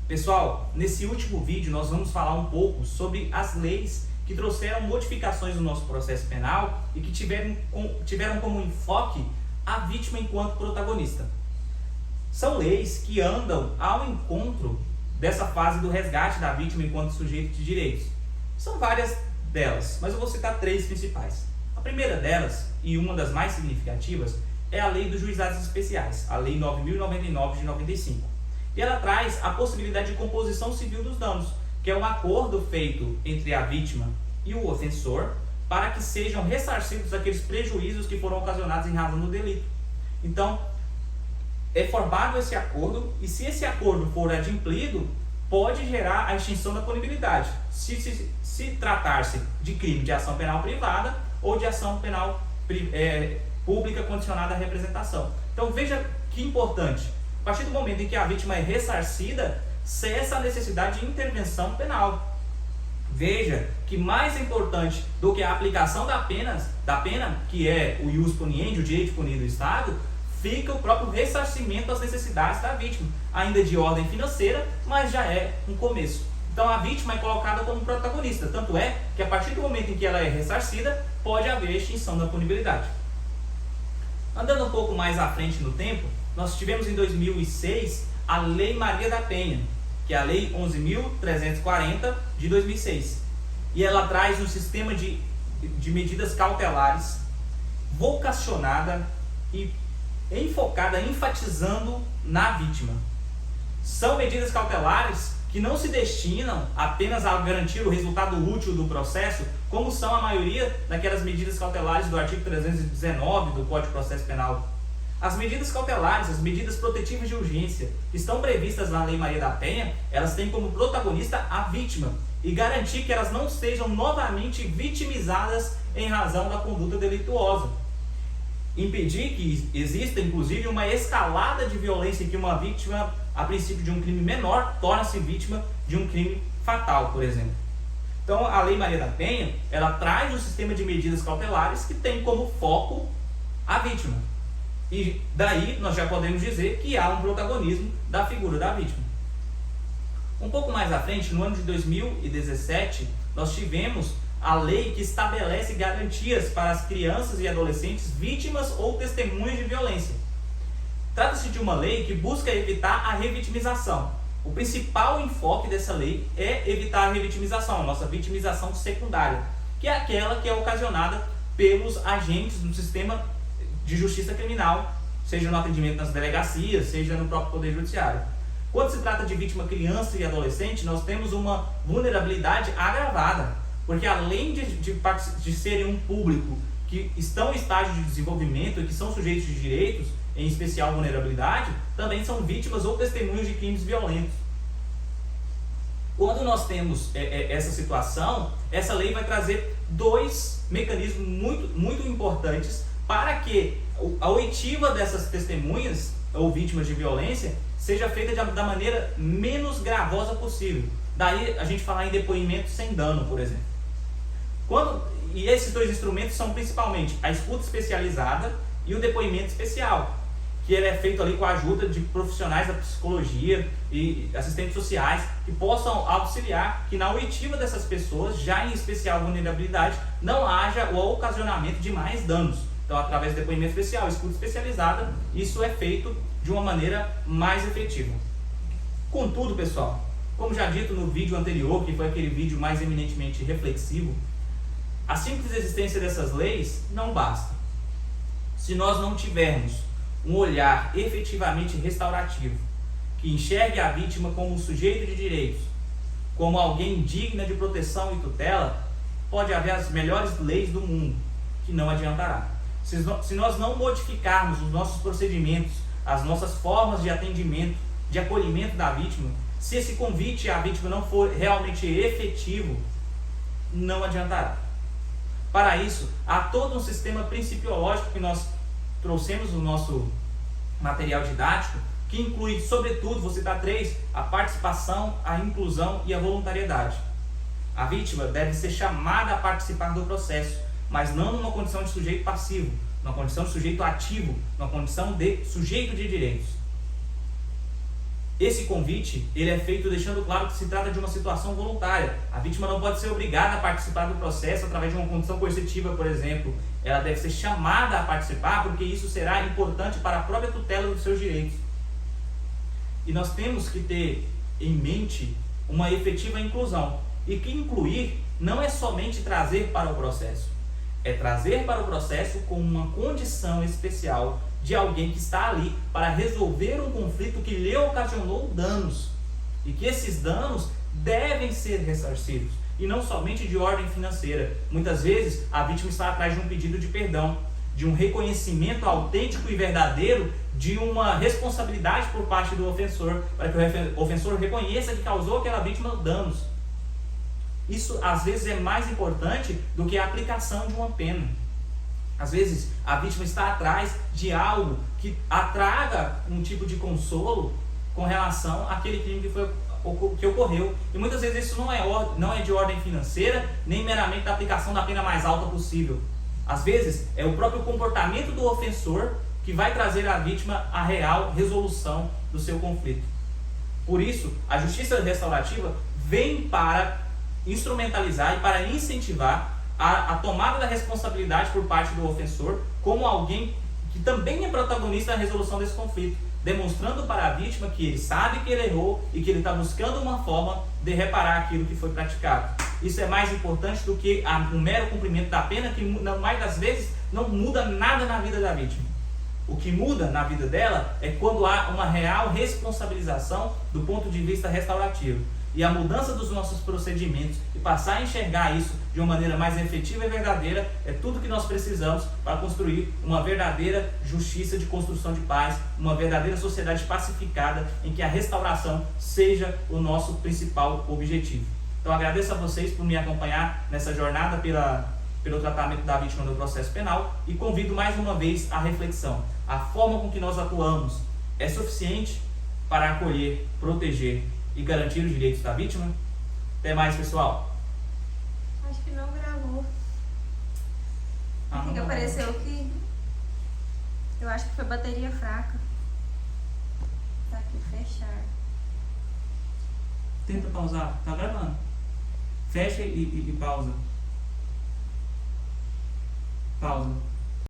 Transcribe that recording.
Pessoal, nesse último vídeo nós vamos falar um pouco sobre as leis que trouxeram modificações no nosso processo penal e que tiveram como enfoque a vítima enquanto protagonista. São leis que andam ao encontro dessa fase do resgate da vítima enquanto sujeito de direitos. São várias delas, mas eu vou citar três principais. A primeira delas, e uma das mais significativas, é a Lei dos Juizados Especiais, a Lei 9.099 de 95. E ela traz a possibilidade de composição civil dos danos, que é um acordo feito entre a vítima e o ofensor para que sejam ressarcidos aqueles prejuízos que foram ocasionados em razão do delito. Então, é formado esse acordo e se esse acordo for adimplido, pode gerar a extinção da punibilidade, se tratar-se de crime de ação penal privada ou de ação penal pública condicionada à representação. Então veja que importante, a partir do momento em que a vítima é ressarcida, cessa a necessidade de intervenção penal. Veja que mais importante do que a aplicação da pena, que é o ius puniendi, o direito de punir do Estado, fica o próprio ressarcimento das necessidades da vítima, ainda de ordem financeira, mas já é um começo. Então a vítima é colocada como protagonista, tanto é que a partir do momento em que ela é ressarcida, pode haver extinção da punibilidade. Andando um pouco mais à frente no tempo, nós tivemos em 2006 a Lei Maria da Penha, que é a Lei 11.340 de 2006. E ela traz um sistema de medidas cautelares vocacionada e enfocada, enfatizando na vítima. São medidas cautelares que não se destinam apenas a garantir o resultado útil do processo, como são a maioria daquelas medidas cautelares do artigo 319 do Código de Processo Penal. As medidas cautelares, as medidas protetivas de urgência, que estão previstas na Lei Maria da Penha, elas têm como protagonista a vítima e garantir que elas não sejam novamente vitimizadas em razão da conduta delituosa. Impedir que exista, inclusive, uma escalada de violência em que uma vítima, a princípio de um crime menor, torna-se vítima de um crime fatal, por exemplo. Então, a Lei Maria da Penha, ela traz um sistema de medidas cautelares que tem como foco a vítima. E daí nós já podemos dizer que há um protagonismo da figura da vítima. Um pouco mais à frente, no ano de 2017, nós tivemos a lei que estabelece garantias para as crianças e adolescentes vítimas ou testemunhas de violência. Trata-se de uma lei que busca evitar a revitimização. O principal enfoque dessa lei é evitar a revitimização, a nossa vitimização secundária, que é aquela que é ocasionada pelos agentes do sistema de justiça criminal, seja no atendimento nas delegacias, seja no próprio Poder Judiciário. Quando se trata de vítima criança e adolescente, nós temos uma vulnerabilidade agravada, porque além de serem um público que estão em estágio de desenvolvimento e que são sujeitos de direitos, em especial vulnerabilidade, também são vítimas ou testemunhas de crimes violentos. Quando nós temos essa situação, essa lei vai trazer dois mecanismos muito importantes para que a oitiva dessas testemunhas ou vítimas de violência seja feita da maneira menos gravosa possível. Daí a gente falar em depoimento sem dano, por exemplo. E esses dois instrumentos são principalmente a escuta especializada e o depoimento especial, que ele é feito ali com a ajuda de profissionais da psicologia e assistentes sociais que possam auxiliar que na oitiva dessas pessoas, já em especial vulnerabilidade, não haja o ocasionamento de mais danos. Então, através do depoimento especial, escuta especializada, isso é feito de uma maneira mais efetiva. Contudo, pessoal, como já dito no vídeo anterior, que foi aquele vídeo mais eminentemente reflexivo, a simples existência dessas leis não basta. Se nós não tivermos um olhar efetivamente restaurativo, que enxergue a vítima como um sujeito de direitos, como alguém digna de proteção e tutela, pode haver as melhores leis do mundo, que não adiantará. Se nós não modificarmos os nossos procedimentos, as nossas formas de atendimento, de acolhimento da vítima, se esse convite à vítima não for realmente efetivo, não adiantará. Para isso, há todo um sistema principiológico que nós trouxemos no nosso material didático, que inclui, sobretudo, vou citar três: a participação, a inclusão e a voluntariedade. A vítima deve ser chamada a participar do processo, mas não numa condição de sujeito passivo, numa condição de sujeito ativo, numa condição de sujeito de direitos. Esse convite, ele é feito deixando claro que se trata de uma situação voluntária. A vítima não pode ser obrigada a participar do processo através de uma condição coercitiva, por exemplo. Ela deve ser chamada a participar, porque isso será importante para a própria tutela dos seus direitos. E nós temos que ter em mente uma efetiva inclusão. E que incluir não é somente trazer para o processo. É trazer para o processo com uma condição especial de alguém que está ali para resolver um conflito que lhe ocasionou danos. E que esses danos devem ser ressarcidos. E não somente de ordem financeira. Muitas vezes a vítima está atrás de um pedido de perdão, de um reconhecimento autêntico e verdadeiro de uma responsabilidade por parte do ofensor, para que o ofensor reconheça que causou àquela vítima danos. Isso às vezes é mais importante do que a aplicação de uma pena. Às vezes a vítima está atrás de algo que a traga um tipo de consolo com relação àquele crime que ocorreu. E muitas vezes isso não é de ordem financeira, nem meramente da aplicação da pena mais alta possível. Às vezes é o próprio comportamento do ofensor que vai trazer à vítima a real resolução do seu conflito. Por isso, a justiça restaurativa vem para instrumentalizar e para incentivar a tomada da responsabilidade por parte do ofensor como alguém que também é protagonista da resolução desse conflito, demonstrando para a vítima que ele sabe que ele errou e que ele está buscando uma forma de reparar aquilo que foi praticado. Isso é mais importante do que o mero cumprimento da pena, que na maioria das vezes não muda nada na vida da vítima. O que muda na vida dela é quando há uma real responsabilização do ponto de vista restaurativo. E a mudança dos nossos procedimentos e passar a enxergar isso de uma maneira mais efetiva e verdadeira é tudo que nós precisamos para construir uma verdadeira justiça de construção de paz, uma verdadeira sociedade pacificada em que a restauração seja o nosso principal objetivo. Então agradeço a vocês por me acompanhar nessa jornada pelo tratamento da vítima no processo penal e convido mais uma vez à reflexão. A forma com que nós atuamos é suficiente para acolher, proteger e garantir os direitos da vítima? Até mais, pessoal. Acho que não gravou. Que apareceu que eu acho que foi bateria fraca. Tá aqui, fechar. Tenta pausar. Tá gravando. Fecha e pausa. Pausa.